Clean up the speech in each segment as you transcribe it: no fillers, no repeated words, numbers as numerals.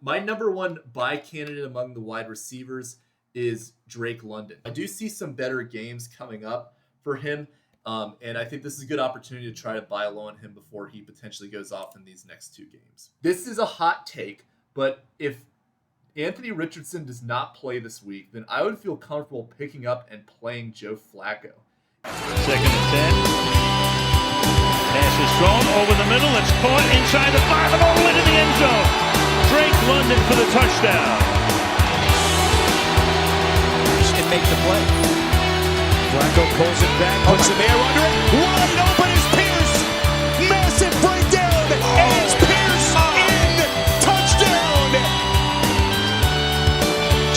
my number one buy candidate among the wide receivers is Drake London. I do see some better games coming up for him, and I think this is a good opportunity to try to buy low on him before he potentially goes off in these next 2 games. This is a hot take, but if Anthony Richardson does not play this week, then I would feel comfortable picking up and playing Joe Flacco. 2nd and 10. Pass is thrown over the middle. It's caught inside the 5 and all the way to the end zone. Drake London for the touchdown. And make the play. Flacco pulls it back, puts some air under it. Wide open is Pierce. Massive breakdown. And it's Pierce in. Touchdown.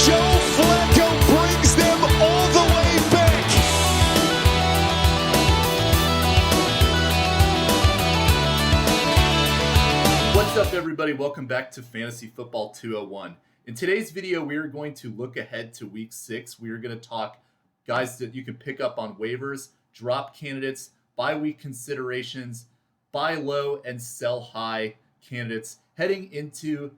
Joe Flacco brings them all the way back. What's up, everybody? Welcome back to Fantasy Football 201. In today's video, we are going to look ahead to Week 6. We are going to talk guys that you can pick up on waivers, drop candidates, bye week considerations, buy low and sell high candidates heading into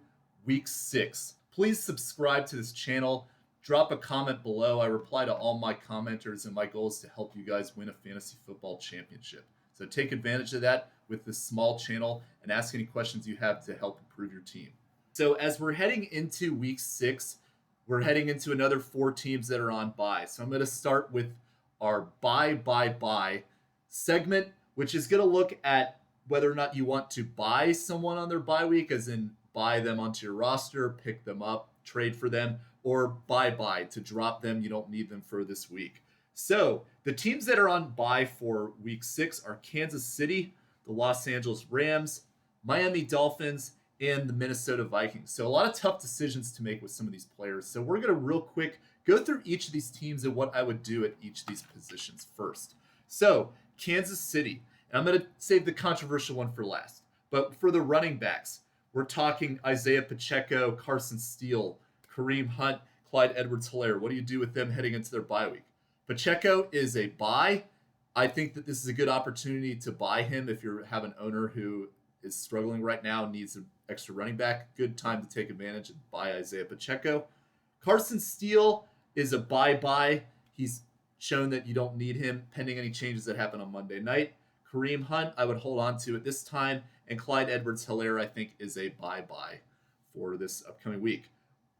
Week 6. Please subscribe to this channel. Drop a comment below. I reply to all my commenters, and my goal is to help you guys win a fantasy football championship. So take advantage of that with this small channel and ask any questions you have to help improve your team. So as we're heading into Week 6, we're heading into another 4 teams that are on bye. So I'm going to start with our buy segment, which is going to look at whether or not you want to buy someone on their bye week, as in buy them onto your roster, pick them up, trade for them, or buy to drop them. You don't need them for this week. So the teams that are on bye for Week 6 are Kansas City, the Los Angeles Rams, Miami Dolphins, and the Minnesota Vikings. So a lot of tough decisions to make with some of these players. So we're going to real quick go through each of these teams and what I would do at each of these positions first. So Kansas City, and I'm going to save the controversial one for last. But for the running backs, we're talking Isaiah Pacheco, Carson Steele, Kareem Hunt, Clyde Edwards-Helaire. What do you do with them heading into their bye week? Pacheco is a buy. I think that this is a good opportunity to buy him if you have an owner who is struggling right now, needs an extra running back. Good time to take advantage and buy Isaiah Pacheco. Carson Steele is a buy. He's shown that you don't need him pending any changes that happen on Monday night. Kareem Hunt, I would hold on to at this time. And Clyde Edwards-Helaire, I think, is a buy for this upcoming week.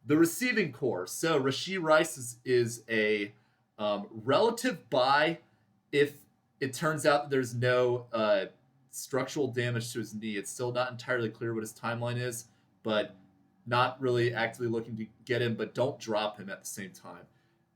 The receiving core. So Rashee Rice is a relative buy if it turns out that there's no structural damage to his knee. It's still not entirely clear what his timeline is, but not really actively looking to get him, but don't drop him at the same time.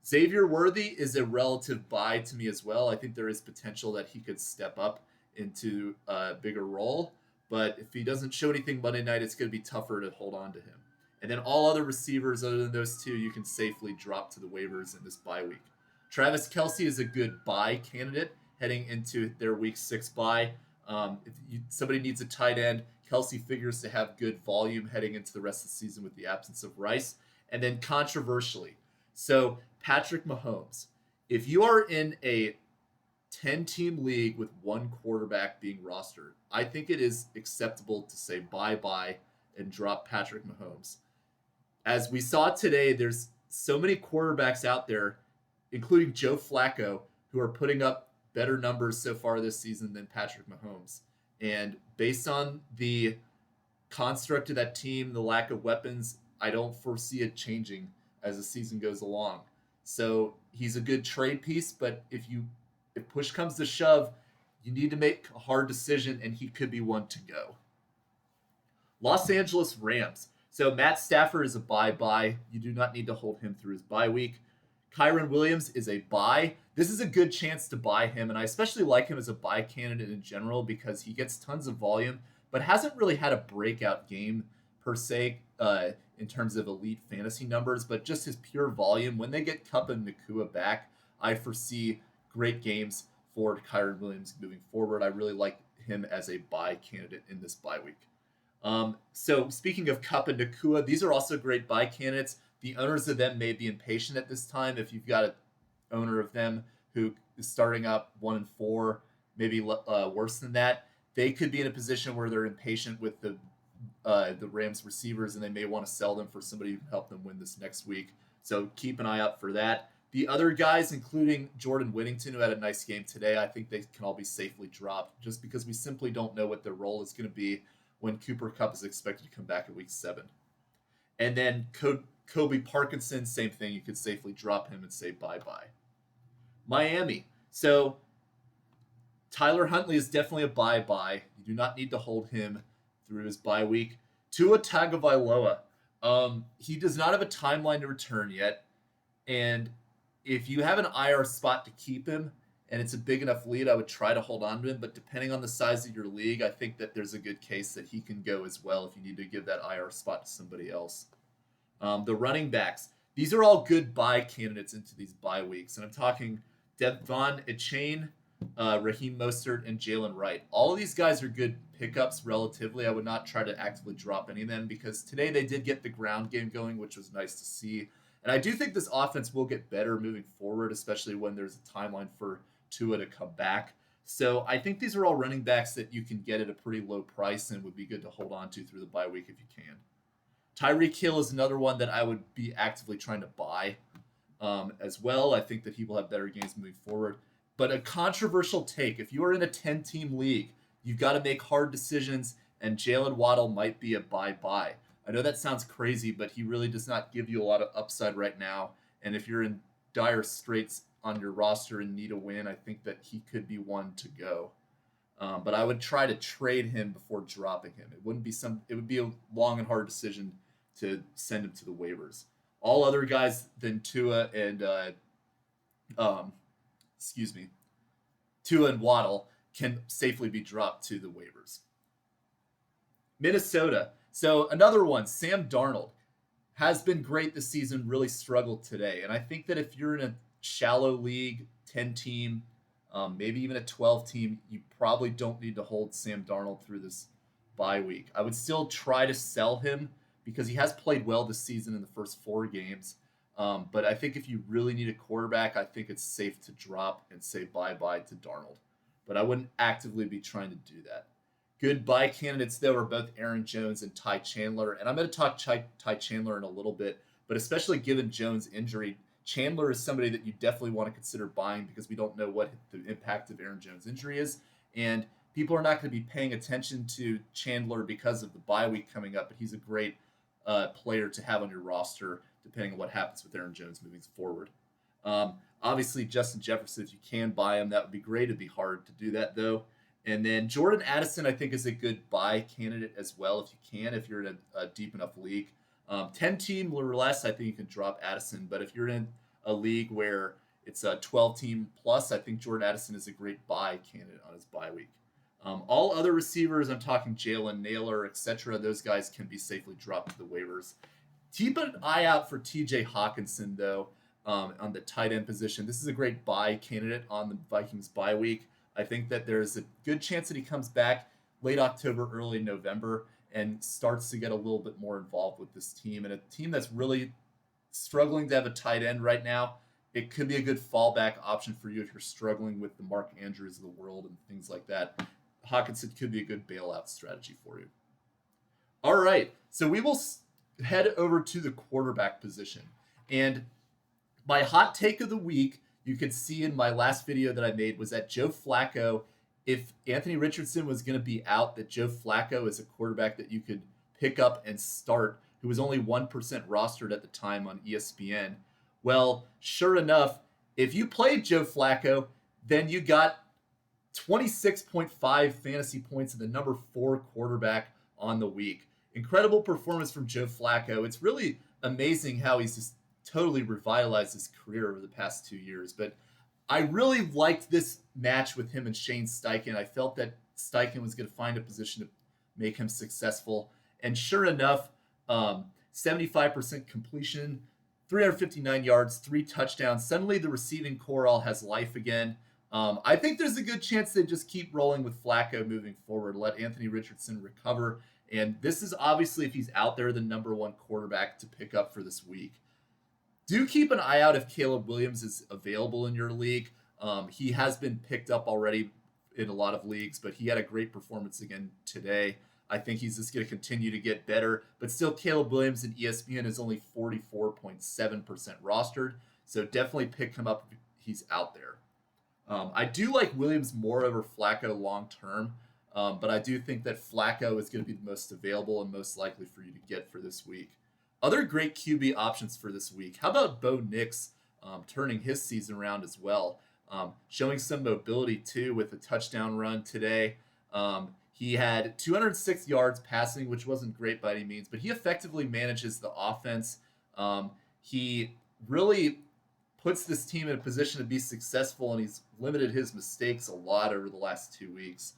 Xavier Worthy is a relative buy to me as well. I think there is potential that he could step up into a bigger role, but if he doesn't show anything Monday night, it's going to be tougher to hold on to him. And then all other receivers other than those 2, you can safely drop to the waivers in this bye week. Travis Kelce is a good buy candidate heading into their Week 6 bye. If somebody needs a tight end, Kelce figures to have good volume heading into the rest of the season with the absence of Rice. And then controversially, so Patrick Mahomes, if you are in a 10-team league with 1 quarterback being rostered, I think it is acceptable to say bye and drop Patrick Mahomes. As we saw today, there's so many quarterbacks out there, including Joe Flacco, who are putting up better numbers so far this season than Patrick Mahomes. And based on the construct of that team, the lack of weapons, I don't foresee it changing as the season goes along. So he's a good trade piece, but if push comes to shove, you need to make a hard decision, and he could be one to go. Los Angeles Rams. So Matt Stafford is a buy. You do not need to hold him through his bye week. Kyren Williams is a buy. This is a good chance to buy him, and I especially like him as a buy candidate in general because he gets tons of volume, but hasn't really had a breakout game per se in terms of elite fantasy numbers, but just his pure volume. When they get Kupp and Nacua back, I foresee great games for Kyren Williams moving forward. I really like him as a buy candidate in this bye week. So speaking of Kupp and Nacua, these are also great buy candidates. The owners of them may be impatient at this time. If you've got an owner of them who is starting up 1-4, maybe worse than that, they could be in a position where they're impatient with the the Rams receivers, and they may want to sell them for somebody who can help them win this next week. So keep an eye out for that. The other guys, including Jordan Whittington, who had a nice game today, I think they can all be safely dropped just because we simply don't know what their role is going to be when Cooper Kupp is expected to come back in week 7. And then Kobe Parkinson, same thing. You could safely drop him and say bye-bye. Miami. So Tyler Huntley is definitely a bye-bye. You do not need to hold him through his bye week. Tua Tagovailoa. He does not have a timeline to return yet. And if you have an IR spot to keep him and it's a big enough lead, I would try to hold on to him. But depending on the size of your league, I think that there's a good case that he can go as well if you need to give that IR spot to somebody else. The running backs. These are all good bye candidates into these bye weeks. And I'm talking Devon Achane, Raheem Mostert, and Jalen Wright. All of these guys are good pickups relatively. I would not try to actively drop any of them because today they did get the ground game going, which was nice to see. And I do think this offense will get better moving forward, especially when there's a timeline for Tua to come back. So I think these are all running backs that you can get at a pretty low price and would be good to hold on to through the bye week if you can. Tyreek Hill is another one that I would be actively trying to buy as well. I think that he will have better games moving forward. But a controversial take, if you are in a 10-team league, you've got to make hard decisions, and Jalen Waddle might be a bye-bye. I know that sounds crazy, but he really does not give you a lot of upside right now. And if you're in dire straits on your roster and need a win, I think that he could be one to go. But I would try to trade him before dropping him. It would be a long and hard decision to send him to the waivers. All other guys than Tua and Tua and Waddle can safely be dropped to the waivers. Minnesota. So another one, Sam Darnold, has been great this season, really struggled today. And I think that if you're in a shallow league, 10-team, maybe even a 12-team, you probably don't need to hold Sam Darnold through this bye week. I would still try to sell him because he has played well this season in the first 4 games. But I think if you really need a quarterback, I think it's safe to drop and say bye-bye to Darnold. But I wouldn't actively be trying to do that. Good buy candidates, though, are both Aaron Jones and Ty Chanlder. And I'm going to talk Ty Chanlder in a little bit, but especially given Jones' injury, Chanlder is somebody that you definitely want to consider buying because we don't know what the impact of Aaron Jones' injury is. And people are not going to be paying attention to Chanlder because of the bye week coming up, but he's a great player to have on your roster depending on what happens with Aaron Jones moving forward. Obviously, Justin Jefferson, if you can buy him, that would be great. It'd be hard to do that, though. And then Jordan Addison, I think, is a good buy candidate as well if you can, if you're in a deep enough league. 10-team or less, I think you can drop Addison. But if you're in a league where it's a 12-team plus, I think Jordan Addison is a great buy candidate on his bye week. All other receivers, I'm talking Jalen, Naylor, etc., those guys can be safely dropped to the waivers. Keep an eye out for TJ Hawkinson, though, on the tight end position. This is a great buy candidate on the Vikings bye week. I think that there's a good chance that he comes back late October, early November, and starts to get a little bit more involved with this team. And a team that's really struggling to have a tight end right now, it could be a good fallback option for you if you're struggling with the Mark Andrews of the world and things like that. Hawkinson could be a good bailout strategy for you. All right, so we will head over to the quarterback position. And my hot take of the week, you could see in my last video that I made, was that Joe Flacco, if Anthony Richardson was going to be out, that Joe Flacco is a quarterback that you could pick up and start, who was only 1% rostered at the time on ESPN. Well, sure enough, if you played Joe Flacco, then you got 26.5 fantasy points and the number 4 quarterback on the week. Incredible performance from Joe Flacco. It's really amazing how he's just totally revitalized his career over the past 2 years. But I really liked this match with him and Shane Steichen. I felt that Steichen was going to find a position to make him successful. And sure enough, 75% completion, 359 yards, 3 touchdowns. Suddenly the receiving core all has life again. I think there's a good chance they just keep rolling with Flacco moving forward, let Anthony Richardson recover. And this is obviously, if he's out there, the number 1 quarterback to pick up for this week. Do keep an eye out if Caleb Williams is available in your league. He has been picked up already in a lot of leagues, but he had a great performance again today. I think he's just going to continue to get better. But still, Caleb Williams in ESPN is only 44.7% rostered. So definitely pick him up if he's out there. I do like Williams more over Flacco long term. But I do think that Flacco is going to be the most available and most likely for you to get for this week. Other great QB options for this week. How about Bo Nix turning his season around as well? Showing some mobility too with a touchdown run today. He had 206 yards passing, which wasn't great by any means, but he effectively manages the offense. He really puts this team in a position to be successful, and he's limited his mistakes a lot over the last 3 weeks,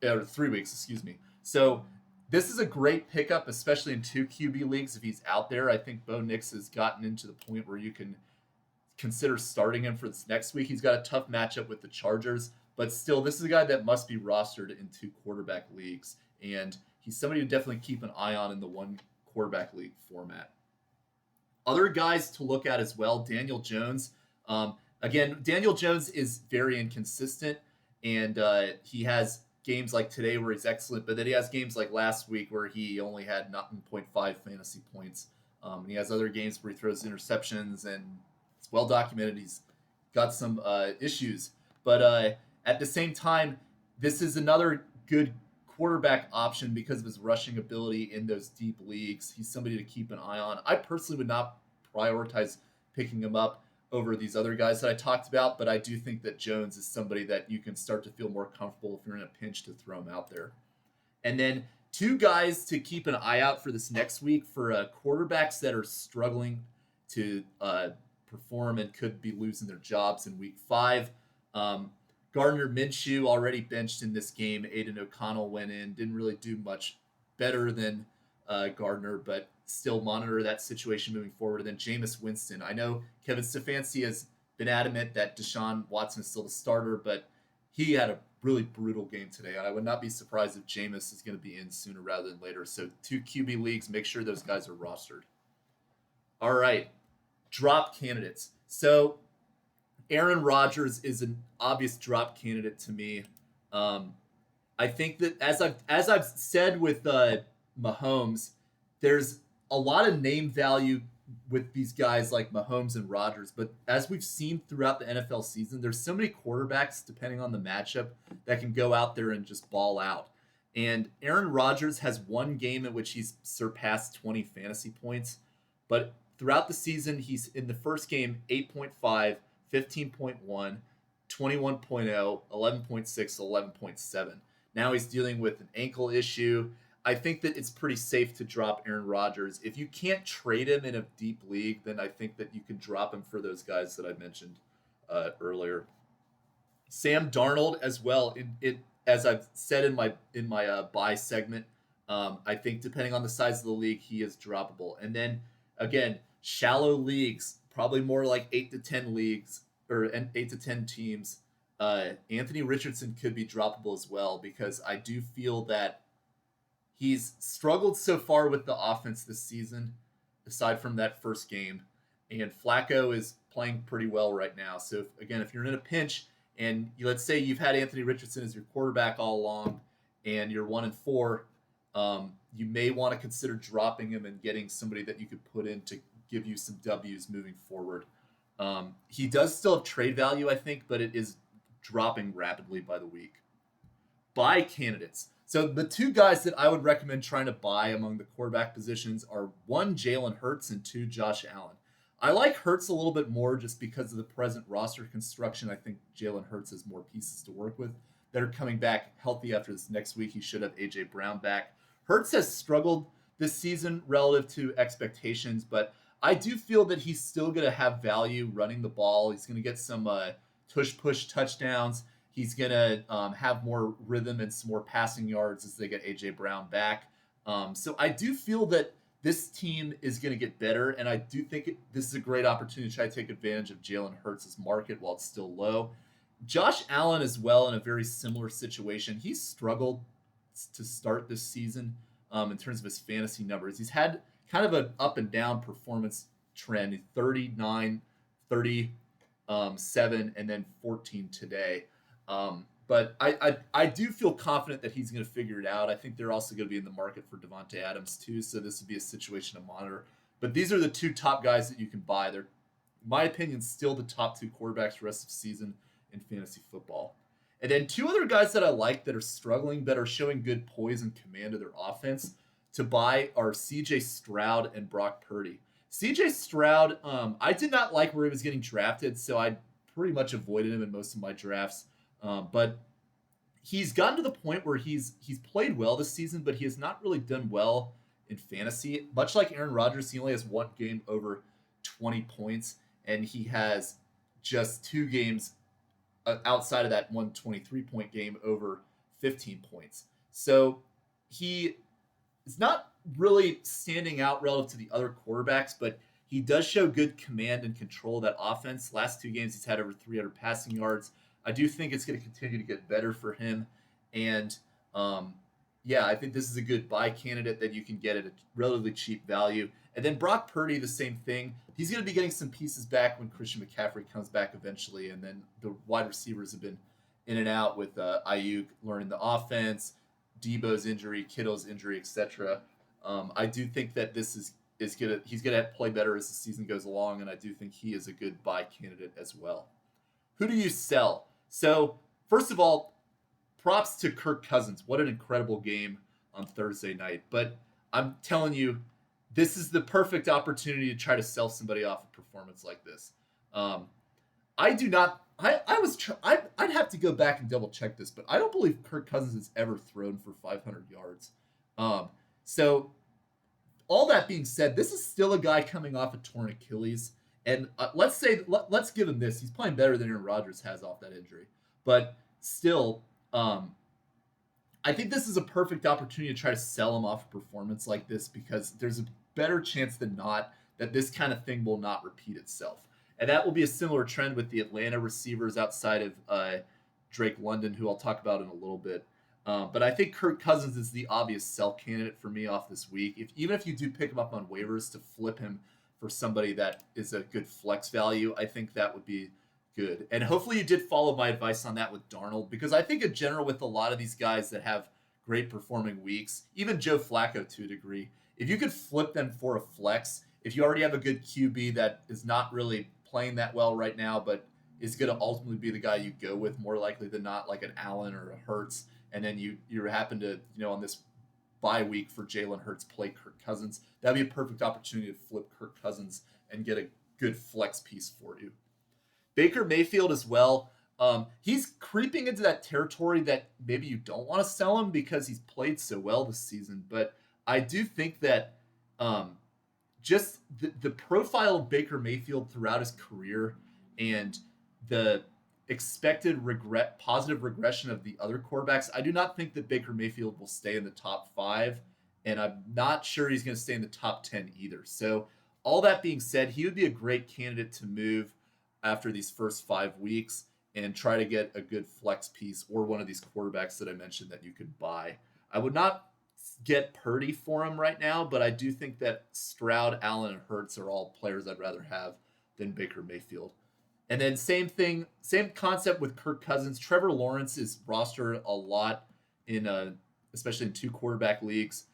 excuse me. So this is a great pickup, especially in 2 QB leagues if he's out there. I think Bo Nix has gotten into the point where you can consider starting him for this next week. He's got a tough matchup with the Chargers, but still, this is a guy that must be rostered in 2 quarterback leagues, and he's somebody to definitely keep an eye on in the 1 quarterback league format. Other guys to look at as well, Daniel Jones. Again, Daniel Jones is very inconsistent, and he has games like today where he's excellent, but then he has games like last week where he only had 0.5 fantasy points. And he has other games where he throws interceptions, and it's well documented he's got some issues. But at the same time, this is another good quarterback option because of his rushing ability in those deep leagues. He's somebody to keep an eye on. I personally would not prioritize picking him up over these other guys that I talked about, but I do think that Jones is somebody that you can start to feel more comfortable if you're in a pinch to throw him out there. And then 2 guys to keep an eye out for this next week for quarterbacks that are struggling to perform and could be losing their jobs in week 5. Gardner Minshew already benched in this game. Aidan O'Connell went in, didn't really do much better than Gardner, but still monitor that situation moving forward. And then Jameis Winston. I know Kevin Stefanski has been adamant that Deshaun Watson is still the starter, but he had a really brutal game today. I would not be surprised if Jameis is going to be in sooner rather than later. So 2 QB leagues, make sure those guys are rostered. All right, drop candidates. So Aaron Rodgers is an obvious drop candidate to me. I think that as I've said with Mahomes, there's a lot of name value with these guys like Mahomes and Rodgers, but as we've seen throughout the NFL season, there's so many quarterbacks, depending on the matchup, that can go out there and just ball out. And Aaron Rodgers has 1 game in which he's surpassed 20 fantasy points, but throughout the season, he's in the first game 8.5, 15.1, 21.0, 11.6, 11.7. Now he's dealing with an ankle issue. I think that it's pretty safe to drop Aaron Rodgers. If you can't trade him in a deep league, then I think that you can drop him for those guys that I mentioned earlier. Sam Darnold as well. As I've said in my buy segment, I think depending on the size of the league, he is droppable. And then again, shallow leagues, probably more like 8 to 10 leagues or 8 to 10 teams. Anthony Richardson could be droppable as well because I do feel that he's struggled so far with the offense this season, aside from that first game. And Flacco is playing pretty well right now. So, if you're in a pinch and let's say you've had Anthony Richardson as your quarterback all along and you're 1-4, you may want to consider dropping him and getting somebody that you could put in to give you some W's moving forward. He does still have trade value, I think, but it is dropping rapidly by the week. Buy candidates. So the 2 guys that I would recommend trying to buy among the quarterback positions are 1, Jalen Hurts, and 2, Josh Allen. I like Hurts a little bit more just because of the present roster construction. I think Jalen Hurts has more pieces to work with that are coming back healthy after this next week. He should have A.J. Brown back. Hurts has struggled this season relative to expectations, but I do feel that he's still going to have value running the ball. He's going to get some tush-push touchdowns. He's going to have more rhythm and some more passing yards as they get A.J. Brown back. So I do feel that this team is going to get better, and I do think this is a great opportunity to try to take advantage of Jalen Hurts' market while it's still low. Josh Allen as well in a very similar situation. He's struggled to start this season in terms of his fantasy numbers. He's had kind of an up and down performance trend, 39, 37, and then 14 today. But I do feel confident that he's going to figure it out. I think they're also going to be in the market for Devontae Adams too, so this would be a situation to monitor. But these are the two top guys that you can buy. They're, in my opinion, still the top two quarterbacks the rest of the season in fantasy football. And then two other guys that I like that are struggling but are showing good poise and command of their offense to buy are CJ Stroud and Brock Purdy. CJ Stroud, I did not like where he was getting drafted, so I pretty much avoided him in most of my drafts. But he's gotten to the point where he's played well this season, but he has not really done well in fantasy. Much like Aaron Rodgers, he only has one game over 20 points, and he has just 2 games outside of that 123-point game over 15 points. So he is not really standing out relative to the other quarterbacks, but he does show good command and control of that offense. Last 2 games, he's had over 300 passing yards. I do think it's going to continue to get better for him. And I think this is a good buy candidate that you can get at a relatively cheap value. And then Brock Purdy, the same thing. He's going to be getting some pieces back when Christian McCaffrey comes back eventually. And then the wide receivers have been in and out with Ayuk learning the offense, Debo's injury, Kittle's injury, etc. I do think that this he's gonna play better as the season goes along, and I do think he is a good buy candidate as well. Who do you sell? So first of all, props to Kirk Cousins. What an incredible game on Thursday night. But I'm telling you, this is the perfect opportunity to try to sell somebody off a performance like this. I do not. I'd have to go back and double check this, but I don't believe Kirk Cousins has ever thrown for 500 yards. So all that being said, this is still a guy coming off a torn Achilles. And let's give him this. He's playing better than Aaron Rodgers has off that injury. But still, I think this is a perfect opportunity to try to sell him off a performance like this because there's a better chance than not that this kind of thing will not repeat itself. And that will be a similar trend with the Atlanta receivers outside of Drake London, who I'll talk about in a little bit. But I think Kirk Cousins is the obvious sell candidate for me off this week. Even if you do pick him up on waivers to flip him for somebody that is a good flex value, I think that would be good. And hopefully you did follow my advice on that with Darnold, because I think in general with a lot of these guys that have great performing weeks, even Joe Flacco to a degree, if you could flip them for a flex, if you already have a good QB that is not really playing that well right now, but is going to ultimately be the guy you go with more likely than not, like an Allen or a Hurts, and then you happen to, on this bye week for Jalen Hurts play Kirk Cousins, that'd be a perfect opportunity to flip Kirk Cousins and get a good flex piece for you. Baker Mayfield as well. He's creeping into that territory that maybe you don't want to sell him because he's played so well this season. But I do think that just the profile of Baker Mayfield throughout his career and the expected positive regression of the other quarterbacks, I do not think that Baker Mayfield will stay in the top 5, and I'm not sure he's going to stay in the top 10 either. So all that being said, he would be a great candidate to move after these first 5 weeks and try to get a good flex piece or one of these quarterbacks that I mentioned that you could buy. I would not get Purdy for him right now, but I do think that Stroud, Allen, and Hurts are all players I'd rather have than Baker Mayfield. And then same thing, same concept with Kirk Cousins. Trevor Lawrence is rostered a lot especially in 2 quarterback leagues.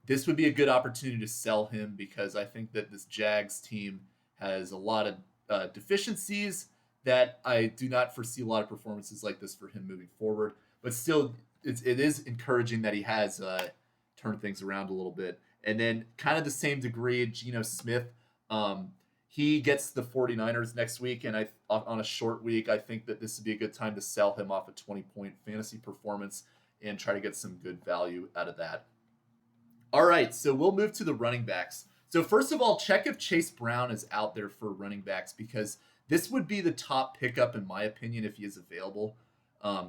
This would be a good opportunity to sell him because I think that this Jags team has a lot of deficiencies that I do not foresee a lot of performances like this for him moving forward. But still, it is encouraging that he has turned things around a little bit. And then kind of the same degree, Geno Smith. He gets the 49ers next week, and on a short week, I think that this would be a good time to sell him off a 20-point fantasy performance and try to get some good value out of that. All right, so we'll move to the running backs. So first of all, check if Chase Brown is out there for running backs, because this would be the top pickup, in my opinion, if he is available,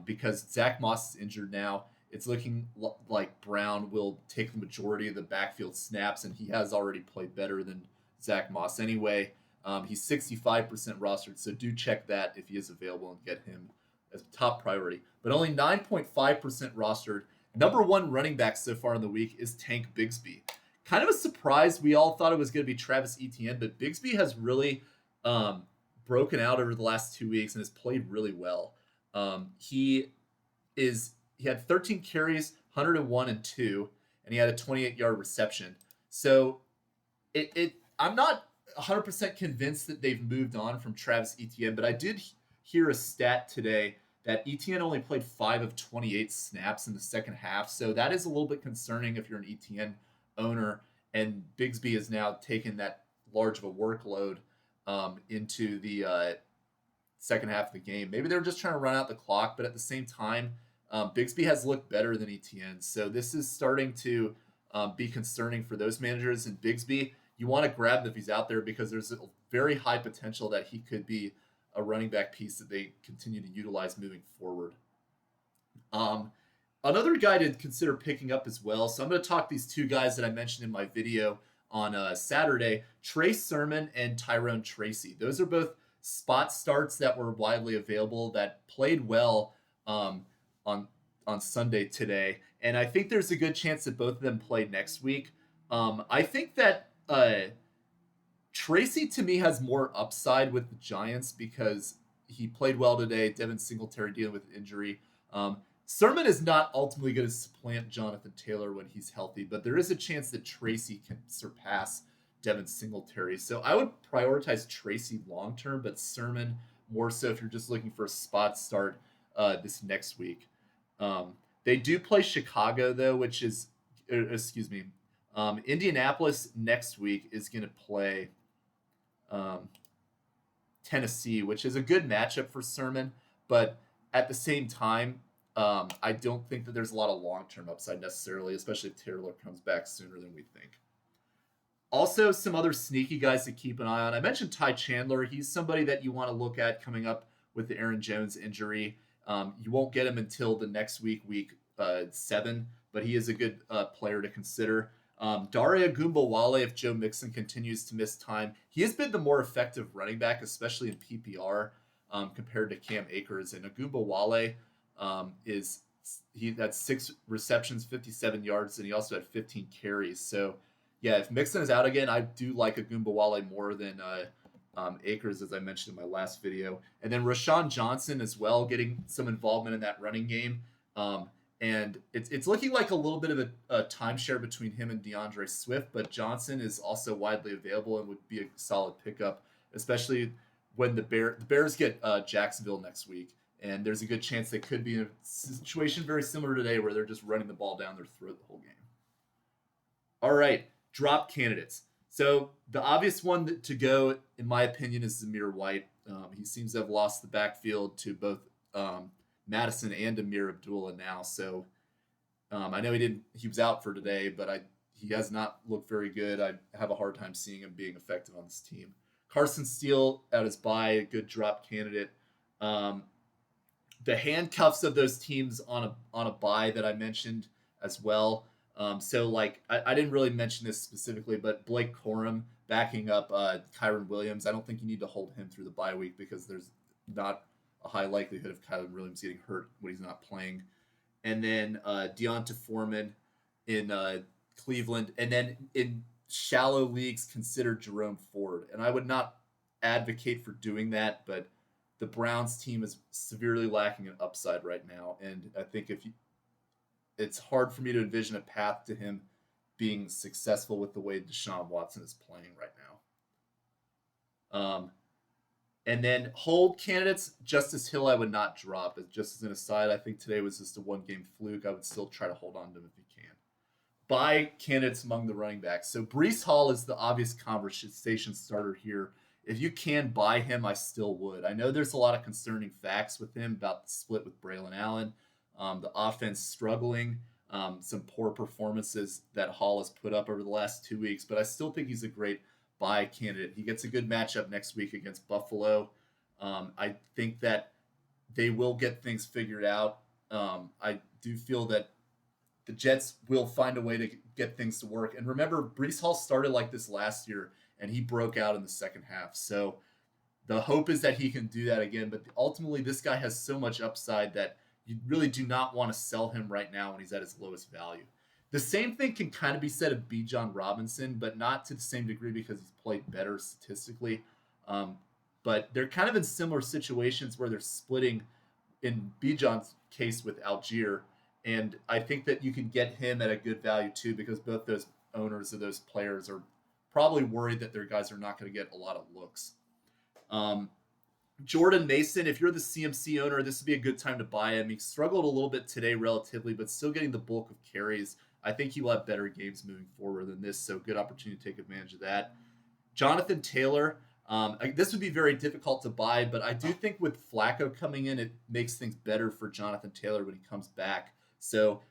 because Zach Moss is injured now. It's looking like Brown will take the majority of the backfield snaps, and he has already played better than Zach Moss anyway. He's 65% rostered, so do check that if he is available and get him as top priority. But only 9.5% rostered. Number 1 running back so far in the week is Tank Bigsby. Kind of a surprise. We all thought it was going to be Travis Etienne, but Bigsby has really broken out over the last 2 weeks and has played really well. He is he had 13 carries, 101 and 2, and he had a 28-yard reception. So I'm not 100% convinced that they've moved on from Travis Etienne, but I did hear a stat today that Etienne only played 5 of 28 snaps in the second half. So that is a little bit concerning if you're an Etienne owner, and Bigsby has now taken that large of a workload into the second half of the game. Maybe they're just trying to run out the clock, but at the same time, Bigsby has looked better than Etienne. So this is starting to be concerning for those managers. And Bigsby, you want to grab him if he's out there because there's a very high potential that he could be a running back piece that they continue to utilize moving forward. Another guy to consider picking up as well. So I'm going to talk these two guys that I mentioned in my video on Saturday, Trey Sermon and Tyrone Tracy. Those are both spot starts that were widely available that played well on Sunday today. And I think there's a good chance that both of them play next week. I think that Tracy, to me, has more upside with the Giants because he played well today. Devin Singletary dealing with injury. Sermon is not ultimately going to supplant Jonathan Taylor when he's healthy, but there is a chance that Tracy can surpass Devin Singletary. So I would prioritize Tracy long-term, but Sermon more so if you're just looking for a spot start this next week. They do play Chicago, though, which is, Indianapolis next week is going to play Tennessee, which is a good matchup for Sermon, but at the same time, I don't think that there's a lot of long-term upside necessarily, especially if Taylor comes back sooner than we think. Also, some other sneaky guys to keep an eye on. I mentioned Ty Chanlder. He's somebody that you want to look at coming up with the Aaron Jones injury. You won't get him until the next week 7, but he is a good player to consider. Dare Ogunbowale, if Joe Mixon continues to miss time, he has been the more effective running back, especially in PPR, compared to Cam Akers. And Ogunbowale he had 6 receptions, 57 yards, and he also had 15 carries. So, yeah, if Mixon is out again, I do like Ogunbowale more than Akers, as I mentioned in my last video. And then Roschon Johnson as well, getting some involvement in that running game. And it's looking like a little bit of a timeshare between him and DeAndre Swift, but Johnson is also widely available and would be a solid pickup, especially when the Bears get Jacksonville next week. And there's a good chance they could be in a situation very similar today where they're just running the ball down their throat the whole game. All right, drop candidates. So the obvious one to go, in my opinion, is Zamir White. He seems to have lost the backfield to both Madison and Amir Abdullah now. So I know he was out for today, but he has not looked very good. I have a hard time seeing him being effective on this team. Carson Steele at his bye, a good drop candidate. The handcuffs of those teams on a bye that I mentioned as well. So I didn't really mention this specifically, but Blake Corum backing up Kyren Williams. I don't think you need to hold him through the bye week because there's not a high likelihood of Kyren Williams getting hurt when he's not playing. And then Deonta Foreman in Cleveland. And then in shallow leagues, consider Jerome Ford. And I would not advocate for doing that, but the Browns team is severely lacking an upside right now. And I think it's hard for me to envision a path to him being successful with the way Deshaun Watson is playing right now. And then hold candidates, Justice Hill I would not drop. Just as an aside, I think today was just a one-game fluke. I would still try to hold on to him if you can. Buy candidates among the running backs. So Breece Hall is the obvious conversation starter here. If you can buy him, I still would. I know there's a lot of concerning facts with him about the split with Braylon Allen, the offense struggling, some poor performances that Hall has put up over the last 2 weeks, but I still think he's a great buy candidate. He gets a good matchup next week against Buffalo. I think that they will get things figured out. I do feel that the Jets will find a way to get things to work. And remember, Breece Hall started like this last year, and he broke out in the second half. So the hope is that he can do that again. But ultimately, this guy has so much upside that you really do not want to sell him right now when he's at his lowest value. The same thing can kind of be said of Bijan Robinson, but not to the same degree because he's played better statistically. But they're kind of in similar situations where they're splitting in Bijan's case with Algier. And I think that you can get him at a good value too, because both those owners of those players are probably worried that their guys are not going to get a lot of looks. Jordan Mason, if you're the CMC owner, this would be a good time to buy him. He struggled a little bit today relatively, but still getting the bulk of carries. I think he will have better games moving forward than this, so good opportunity to take advantage of that. Jonathan Taylor, this would be very difficult to buy, but I do think with Flacco coming in, it makes things better for Jonathan Taylor when he comes back. So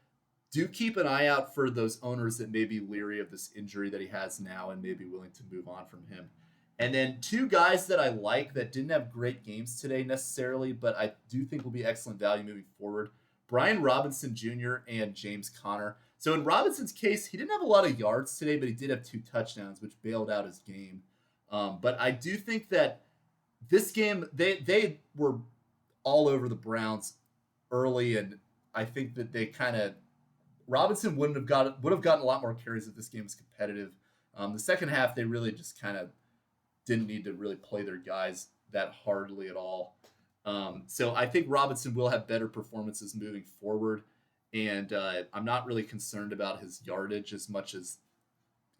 do keep an eye out for those owners that may be leery of this injury that he has now and may be willing to move on from him. And then two guys that I like that didn't have great games today necessarily, but I do think will be excellent value moving forward. Brian Robinson Jr. and James Conner. So in Robinson's case, he didn't have a lot of yards today, but he did have 2 touchdowns, which bailed out his game. But I do think that this game, they were all over the Browns early, and I think that they kind of Robinson would have gotten a lot more carries if this game was competitive. The second half, they really just kind of didn't need to really play their guys that hardly at all. So I think Robinson will have better performances moving forward, and I'm not really concerned about his yardage as much as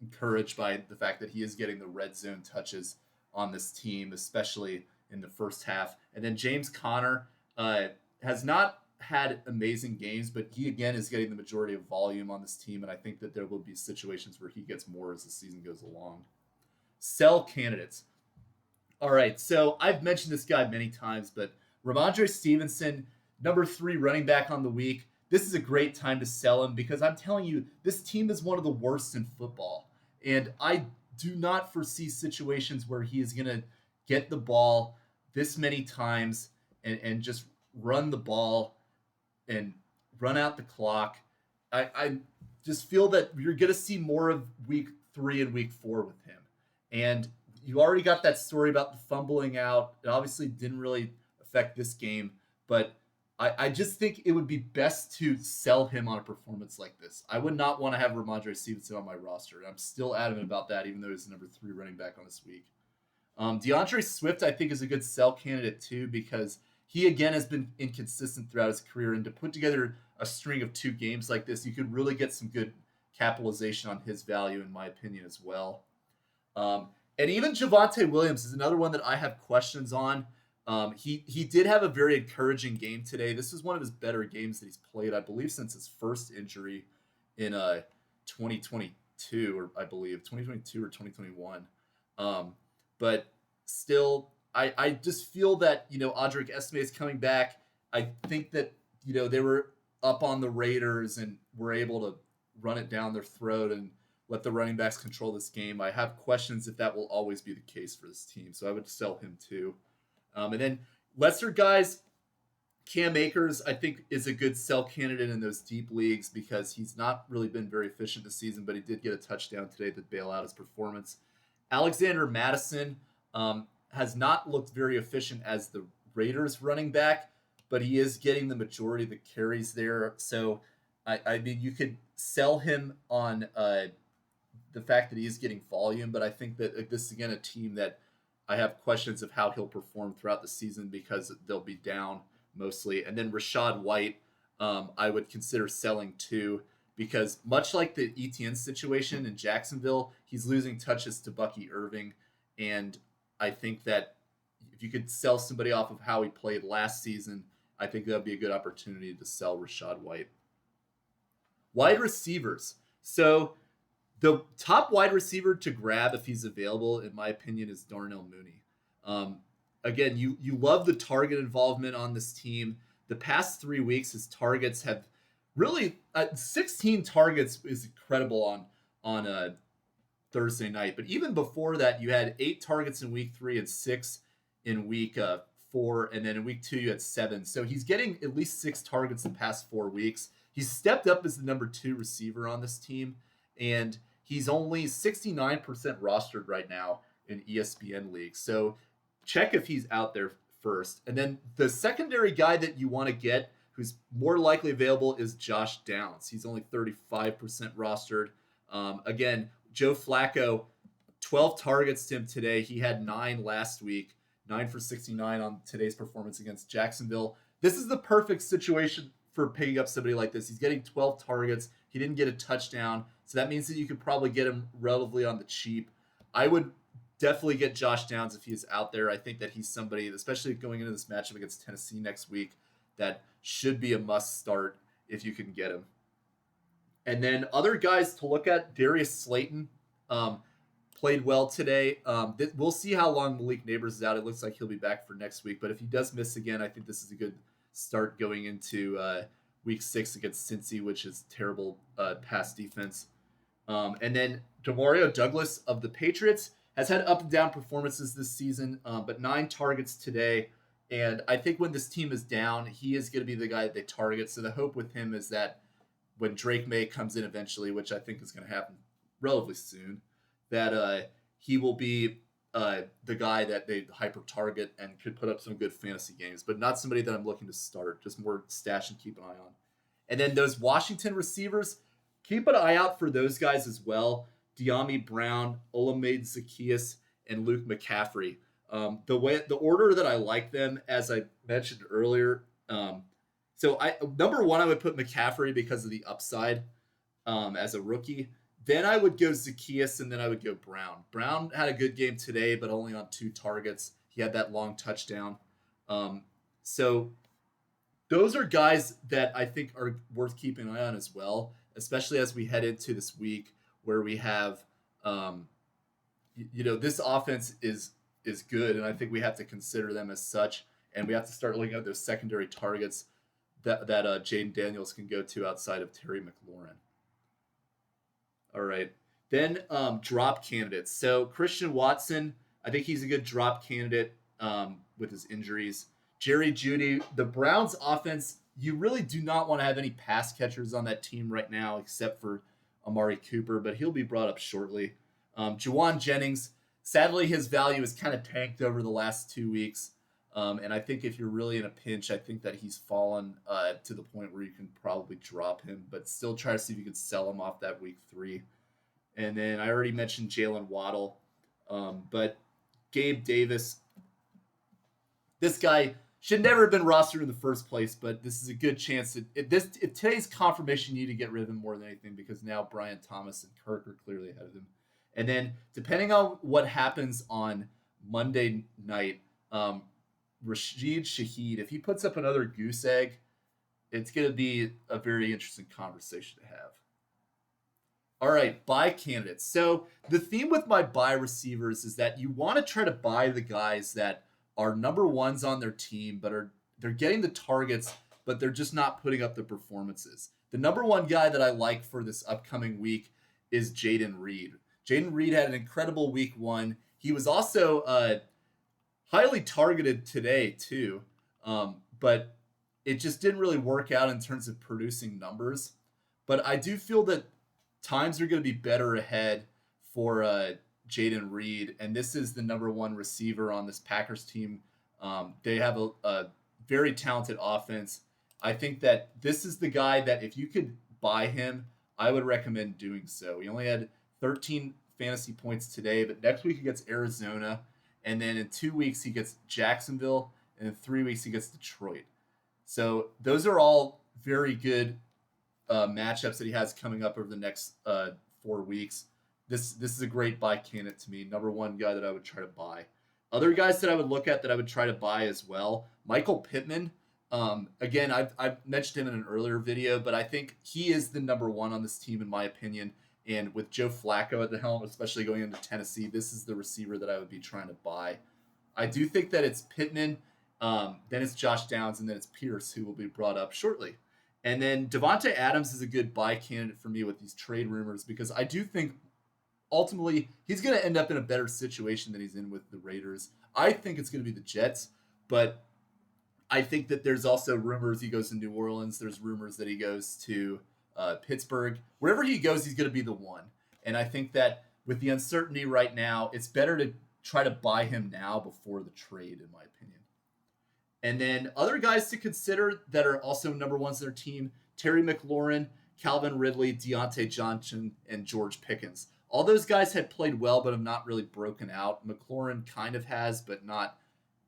encouraged by the fact that he is getting the red zone touches on this team, especially in the first half. And then James Conner has not had amazing games, but he again is getting the majority of volume on this team, and I think that there will be situations where he gets more as the season goes along. Sell candidates. All right, so I've mentioned this guy many times, but Rhamondre Stevenson, number 3 running back on the week. This is a great time to sell him because I'm telling you, this team is one of the worst in football. And I do not foresee situations where he is going to get the ball this many times and just run the ball and run out the clock. I just feel that you're going to see more of week 3 and week 4 with him. And you already got that story about the fumbling out. It obviously didn't really affect this game, but I just think it would be best to sell him on a performance like this. I would not want to have Rhamondre Stevenson on my roster, and I'm still adamant about that, even though he's the number 3 running back on this week. DeAndre Swift, I think, is a good sell candidate too, because he again has been inconsistent throughout his career, and to put together a string of 2 games like this, you could really get some good capitalization on his value, in my opinion, as well. And even Javonte Williams is another one that I have questions on. He did have a very encouraging game today. This is one of his better games that he's played, I believe, since his first injury in 2022, or I believe 2022 or 2021. But still, I just feel that, Audric Estime is coming back. I think that, they were up on the Raiders and were able to run it down their throat and let the running backs control this game. I have questions if that will always be the case for this team, so I would sell him too. And then lesser guys, Cam Akers, I think, is a good sell candidate in those deep leagues because he's not really been very efficient this season, but he did get a touchdown today to bail out his performance. Alexander Mattison has not looked very efficient as the Raiders running back, but he is getting the majority of the carries there. So, I mean, you could sell him on the fact that he is getting volume, but I think that this is, again, a team that I have questions of how he'll perform throughout the season because they'll be down mostly. And then Roschon White, I would consider selling too, because much like the ETN situation in Jacksonville, he's losing touches to Bucky Irving. And I think that if you could sell somebody off of how he played last season, I think that would be a good opportunity to sell Roschon White. Wide receivers. So the top wide receiver to grab if he's available, in my opinion, is Darnell Mooney. Again, you love the target involvement on this team. The past 3 weeks, his targets have really 16 targets is incredible on Thursday night. But even before that, you had 8 targets in week 3 and 6 in week 4, and then in week 2 you had 7. So he's getting at least 6 targets the past 4 weeks. He's stepped up as the number 2 receiver on this team, and he's only 69% rostered right now in ESPN leagues. So check if he's out there first. And then the secondary guy that you want to get who's more likely available is Josh Downs. He's only 35% rostered. Again, Joe Flacco, 12 targets to him today. He had 9 last week, 9 for 69 on today's performance against Jacksonville. this is the perfect situation for picking up somebody like this. He's getting 12 targets. He didn't get a touchdown, so that means that you could probably get him relatively on the cheap. I would definitely get Josh Downs if he's out there. I think that he's somebody, especially going into this matchup against Tennessee next week, that should be a must start if you can get him. And then other guys to look at, Darius Slayton played well today. We'll see how long Malik Neighbors is out. It looks like he'll be back for next week, but if he does miss again, I think this is a good start going into week 6 against Cincy, which is terrible pass defense. And then Demario Douglas of the Patriots has had up and down performances this season, but 9 targets today. And I think when this team is down, he is going to be the guy that they target. So the hope with him is that when Drake May comes in eventually, which I think is going to happen relatively soon, that he will be the guy that they hyper target and could put up some good fantasy games, but not somebody that I'm looking to start, just more stash and keep an eye on. And then those Washington receivers, keep an eye out for those guys as well. De'Ami Brown, Olamide Zaccheaus, and Luke McCaffrey. The order that I like them, as I mentioned earlier. So number 1, I would put McCaffrey because of the upside as a rookie. Then I would go Zaccheaus, and then I would go Brown. Brown had a good game today, but only on 2 targets. He had that long touchdown. So those are guys that I think are worth keeping an eye on as well, especially as we head into this week where we have, this offense is good, and I think we have to consider them as such, and we have to start looking at those secondary targets that Jaden Daniels can go to outside of Terry McLaurin. All right. Then drop candidates. So Christian Watson, I think he's a good drop candidate with his injuries. Jerry Jeudy, the Browns offense, you really do not want to have any pass catchers on that team right now except for Amari Cooper, but he'll be brought up shortly. Juwan Jennings, sadly his value has kind of tanked over the last 2 weeks. And I think if you're really in a pinch, I think that he's fallen to the point where you can probably drop him, but still try to see if you can sell him off that week 3. And then I already mentioned Jalen Waddle, but Gabe Davis, this guy should never have been rostered in the first place, but this is a good chance. Today's confirmation, you need to get rid of him more than anything, because now Brian Thomas and Kirk are clearly ahead of him. And then depending on what happens on Monday night, Rashid Shaheed, if he puts up another goose egg, it's going to be a very interesting conversation to have. All right, buy candidates. So the theme with my buy receivers is that you want to try to buy the guys that are number 1s on their team, but they're getting the targets, but they're just not putting up the performances. The number 1 guy that I like for this upcoming week is Jayden Reed. Jayden Reed had an incredible week 1. He was also highly targeted today too, but it just didn't really work out in terms of producing numbers. But I do feel that times are going to be better ahead for Jayden Reed, and this is the number 1 receiver on this Packers team. They have a very talented offense. I think that this is the guy that if you could buy him, I would recommend doing so. He only had 13 fantasy points today, but next week he gets Arizona. And then in 2 weeks, he gets Jacksonville. And in 3 weeks, he gets Detroit. So those are all very good matchups that he has coming up over the next 4 weeks. This is a great buy candidate to me. Number 1 guy that I would try to buy. Other guys that I would look at that I would try to buy as well. Michael Pittman. Again, I've mentioned him in an earlier video, but I think he is the number 1 on this team in my opinion. And with Joe Flacco at the helm, especially going into Tennessee, this is the receiver that I would be trying to buy. I do think that it's Pittman, then it's Josh Downs, and then it's Pierce, who will be brought up shortly. And then Devontae Adams is a good buy candidate for me with these trade rumors, because I do think ultimately he's going to end up in a better situation than he's in with the Raiders. I think it's going to be the Jets, but I think that there's also rumors he goes to New Orleans. There's rumors that he goes to Pittsburgh. Wherever he goes, he's going to be the one. And I think that with the uncertainty right now, it's better to try to buy him now before the trade, in my opinion. And then other guys to consider that are also number 1s in their team, Terry McLaurin, Calvin Ridley, Deontay Johnson, and George Pickens. All those guys had played well, but have not really broken out. McLaurin kind of has, but not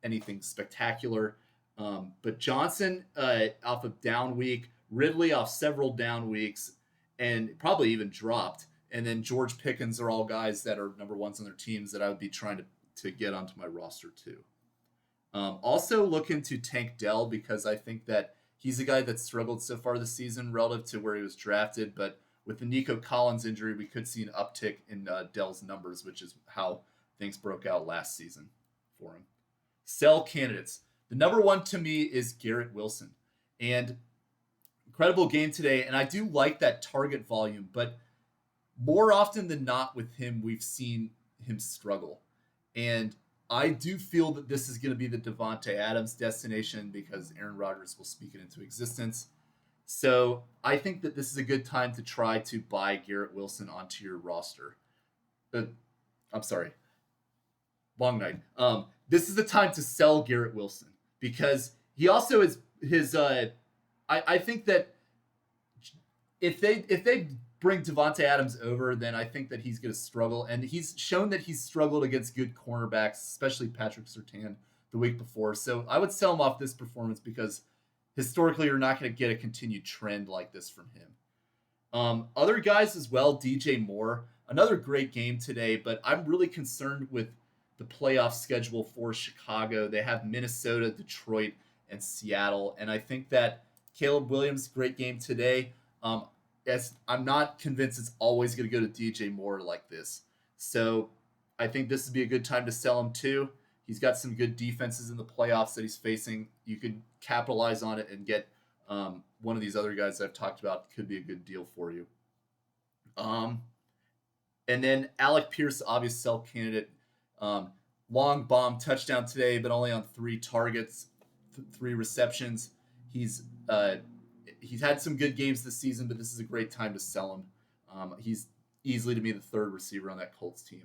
anything spectacular. But Johnson off of down week, Ridley off several down weeks, and probably even dropped. And then George Pickens are all guys that are number ones on their teams that I would be trying to get onto my roster too. Also looking to Tank Dell because I think that he's a guy that's struggled so far this season relative to where he was drafted. But with the Nico Collins injury, we could see an uptick in Dell's numbers, which is how things broke out last season for him. Sell candidates. The number one to me is Garrett Wilson. And incredible game today. And I do like that target volume, but more often than not with him, we've seen him struggle. And I do feel that this is going to be the Davante Adams destination because Aaron Rodgers will speak it into existence. So I think that this is a good time to try to buy Garrett Wilson onto your roster. I'm sorry. Long night. This is the time to sell Garrett Wilson because he also is his. I think that if they bring Davante Adams over, then I think that he's going to struggle. And he's shown that he's struggled against good cornerbacks, especially Patrick Surtain the week before. So I would sell him off this performance because historically you're not going to get a continued trend like this from him. Other guys as well, DJ Moore, another great game today, but I'm really concerned with the playoff schedule for Chicago. They have Minnesota, Detroit, and Seattle. And I think that Caleb Williams, great game today. As I'm not convinced it's always going to go to DJ Moore like this. So I think this would be a good time to sell him too. He's got some good defenses in the playoffs that he's facing. You could capitalize on it and get one of these other guys I've talked about. Could be a good deal for you. And then Alec Pierce, obvious sell candidate. Long bomb touchdown today, but only on 3 targets, 3 receptions. He's had some good games this season, but this is a great time to sell him. He's easily, to me, the 3rd receiver on that Colts team.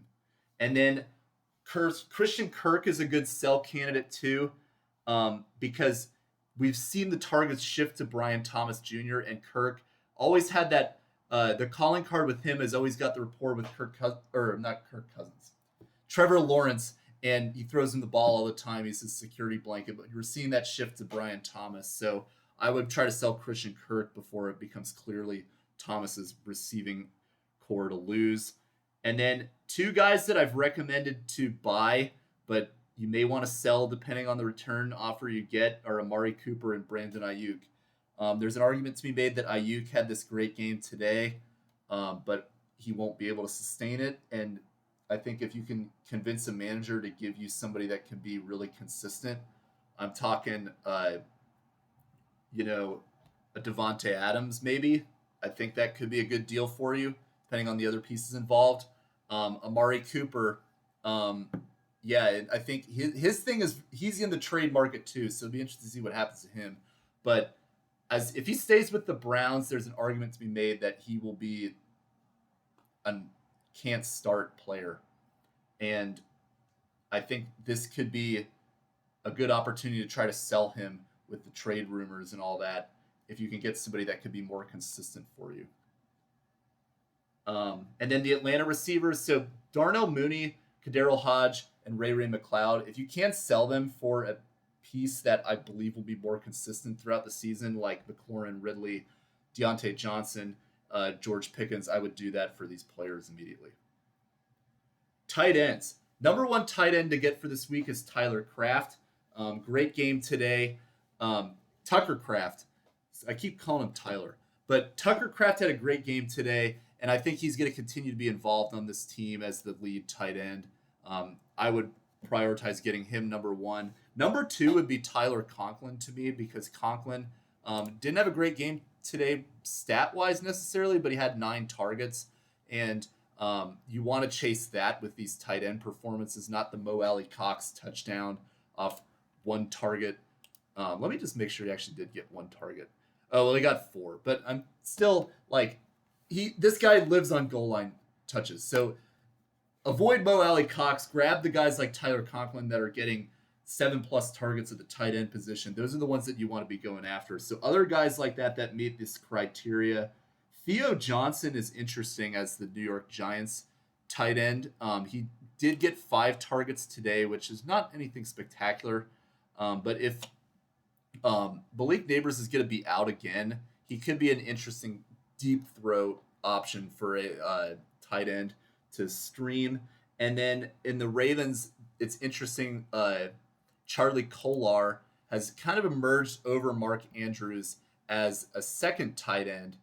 And then Christian Kirk is a good sell candidate too, because we've seen the targets shift to Brian Thomas Jr. and Kirk. Always had that. The calling card with him has always got the rapport with Trevor Lawrence, and he throws him the ball all the time. He's his security blanket, but we're seeing that shift to Brian Thomas. So I would try to sell Christian Kirk before it becomes clearly Thomas's receiving core to lose. And then 2 guys that I've recommended to buy, but you may want to sell depending on the return offer you get, are Amari Cooper and Brandon Ayuk. There's an argument to be made that Ayuk had this great game today, but he won't be able to sustain it. And I think if you can convince a manager to give you somebody that can be really consistent, I'm talking a Davante Adams maybe. I think that could be a good deal for you, depending on the other pieces involved. Amari Cooper, I think his thing is he's in the trade market too, so it'll be interesting to see what happens to him. But if he stays with the Browns, there's an argument to be made that he will be a can't start player. And I think this could be a good opportunity to try to sell him with the trade rumors and all that, if you can get somebody that could be more consistent for you. And then the Atlanta receivers, so Darnell Mooney, Kadarius Hodge, and Ray McCloud, if you can't sell them for a piece that I believe will be more consistent throughout the season, like McLaurin, Ridley, Deontay Johnson, George Pickens, I would do that for these players immediately. Tight ends. Number 1 tight end to get for this week is Tyler Kraft. Great game today. Tucker Kraft. I keep calling him Tyler. But Tucker Kraft had a great game today, and I think he's going to continue to be involved on this team as the lead tight end. I would prioritize getting him number 1. Number 2 would be Tyler Conklin to me, because Conklin didn't have a great game today stat-wise necessarily, but he had 9 targets. And you want to chase that with these tight end performances, not the Mo-Alie Cox touchdown off 1 target. Let me just make sure he actually did get 1 target. Oh, well, he got 4. But I'm still, this guy lives on goal line touches. So avoid Mo-Alie Cox. Grab the guys like Tyler Conklin that are getting 7+ targets at the tight end position. Those are the ones that you want to be going after. So other guys like that meet this criteria. Theo Johnson is interesting as the New York Giants tight end. He did get 5 targets today, which is not anything spectacular. But if Malik Neighbors is going to be out again. He could be an interesting deep throw option for a tight end to stream. And then in the Ravens, it's interesting. Charlie Kolar has kind of emerged over Mark Andrews as a second tight end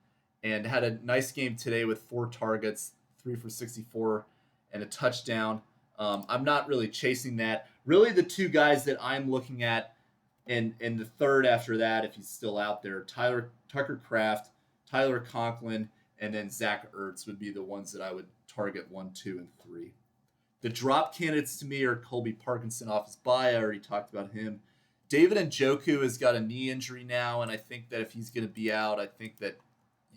and had a nice game today with 4 targets, 3 for 64, and a touchdown. I'm not really chasing that. Really, the 2 guys that I'm looking at, and the third after that, if he's still out there, Tucker Kraft, Tyler Conklin, and then Zach Ertz would be the ones that I would target 1, 2, and 3. The drop candidates to me are Colby Parkinson off his bye. I already talked about him. David Njoku has got a knee injury now, and I think that if he's going to be out, I think that,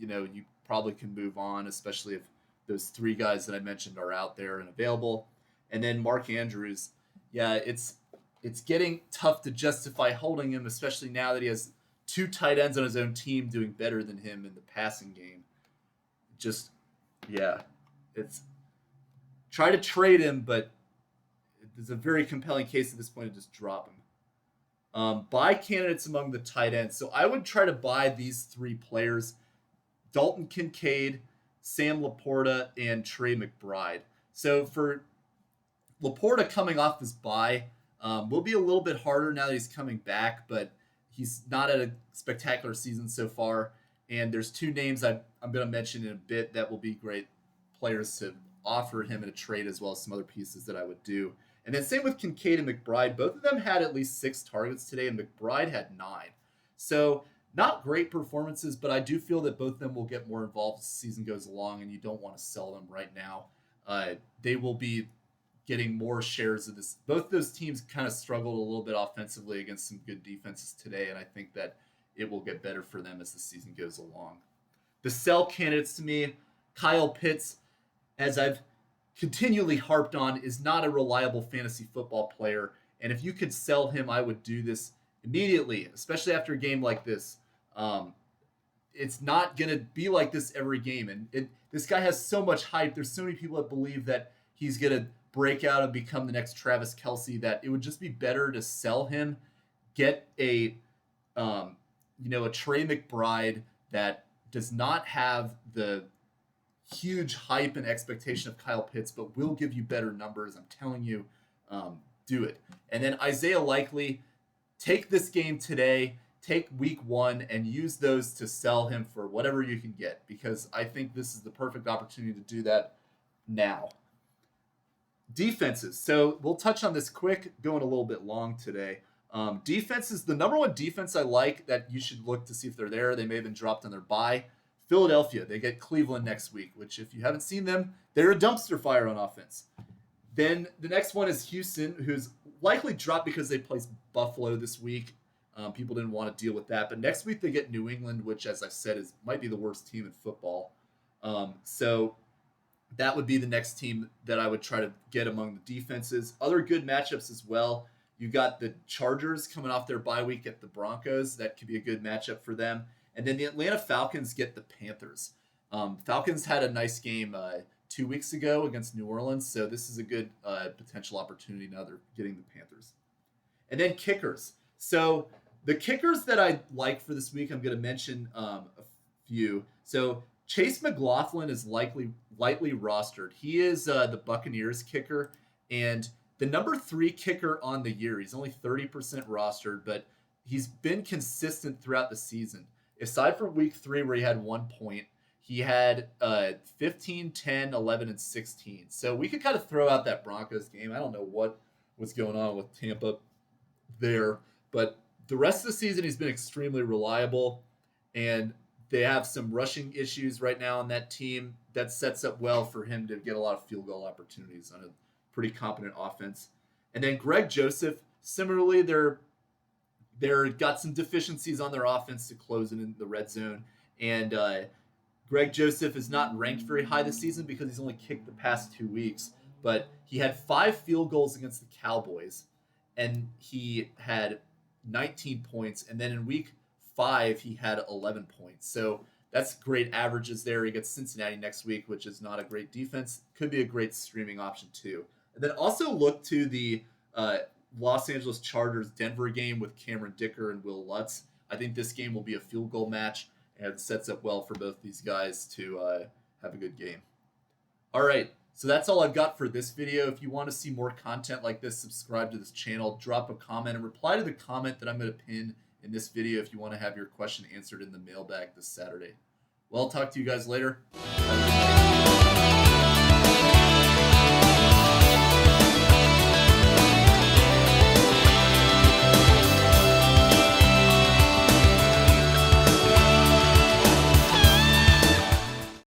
you probably can move on, especially if those 3 guys that I mentioned are out there and available. And then Mark Andrews, yeah, it's getting tough to justify holding him, especially now that he has 2 tight ends on his own team doing better than him in the passing game. Just, yeah, it's try to trade him, but there's a very compelling case at this point to just drop him. Buy candidates among the tight ends. So I would try to buy these 3 players: Dalton Kincaid, Sam Laporta, and Trey McBride. So for Laporta coming off his bye, will be a little bit harder now that he's coming back, but he's not at a spectacular season so far. And there's 2 names I'm going to mention in a bit that will be great players to offer him in a trade, as well as some other pieces that I would do. And then same with Kincaid and McBride. Both of them had at least 6 targets today, and McBride had 9. So not great performances, but I do feel that both of them will get more involved as the season goes along, and you don't want to sell them right now. They will be getting more shares of this. Both those teams kind of struggled a little bit offensively against some good defenses today, and I think that it will get better for them as the season goes along. The sell candidates to me, Kyle Pitts, as I've continually harped on, is not a reliable fantasy football player, and if you could sell him, I would do this immediately, especially after a game like this. It's not going to be like this every game, and this guy has so much hype. There's so many people that believe that he's going to break out and become the next Travis Kelce, that it would just be better to sell him, get a Trey McBride that does not have the huge hype and expectation of Kyle Pitts, but will give you better numbers. I'm telling you, do it. And then Isaiah Likely, take this game today, take week 1, and use those to sell him for whatever you can get, because I think this is the perfect opportunity to do that now. Defenses. So we'll touch on this quick, going a little bit long today. Defenses, the number 1 defense I like that you should look to see if they're there. They may have been dropped on their bye. Philadelphia. They get Cleveland next week, which if you haven't seen them, they're a dumpster fire on offense. Then the next one is Houston, who's likely dropped because they play Buffalo this week. People didn't want to deal with that. But next week they get New England, which, as I said, might be the worst team in football. So that would be the next team that I would try to get among the defenses. Other good matchups as well. You got the Chargers coming off their bye week at the Broncos. That could be a good matchup for them. And then the Atlanta Falcons get the Panthers. Falcons had a nice game 2 weeks ago against New Orleans, so this is a good potential opportunity now they're getting the Panthers. And then kickers. So the kickers that I like for this week, I'm going to mention a few. So Chase McLaughlin is lightly rostered. He is the Buccaneers kicker, and the number 3 kicker on the year. He's only 30% rostered, but he's been consistent throughout the season. Aside from week 3 where he had 1 point, he had 15, 10, 11, and 16. So we could kind of throw out that Broncos game. I don't know what was going on with Tampa there, but the rest of the season he's been extremely reliable, and they have some rushing issues right now on that team. That sets up well for him to get a lot of field goal opportunities on a pretty competent offense. And then Greg Joseph, similarly, they're got some deficiencies on their offense to close it in the red zone. And Greg Joseph is not ranked very high this season because he's only kicked the past 2 weeks. But he had 5 field goals against the Cowboys, and he had 19 points. And then in week 5, he had 11 points. So that's great averages there. He gets Cincinnati next week, which is not a great defense. Could be a great streaming option too. And then also look to the Los Angeles Chargers Denver game with Cameron Dicker and Will Lutz. I think this game will be a field goal match and sets up well for both these guys to have a good game. All right, so that's all I've got for this video. If you want to see more content like this, subscribe to this channel, drop a comment, and reply to the comment that I'm going to pin in this video if you want to have your question answered in the mailbag this Saturday. Well, I'll talk to you guys later. Have a good night.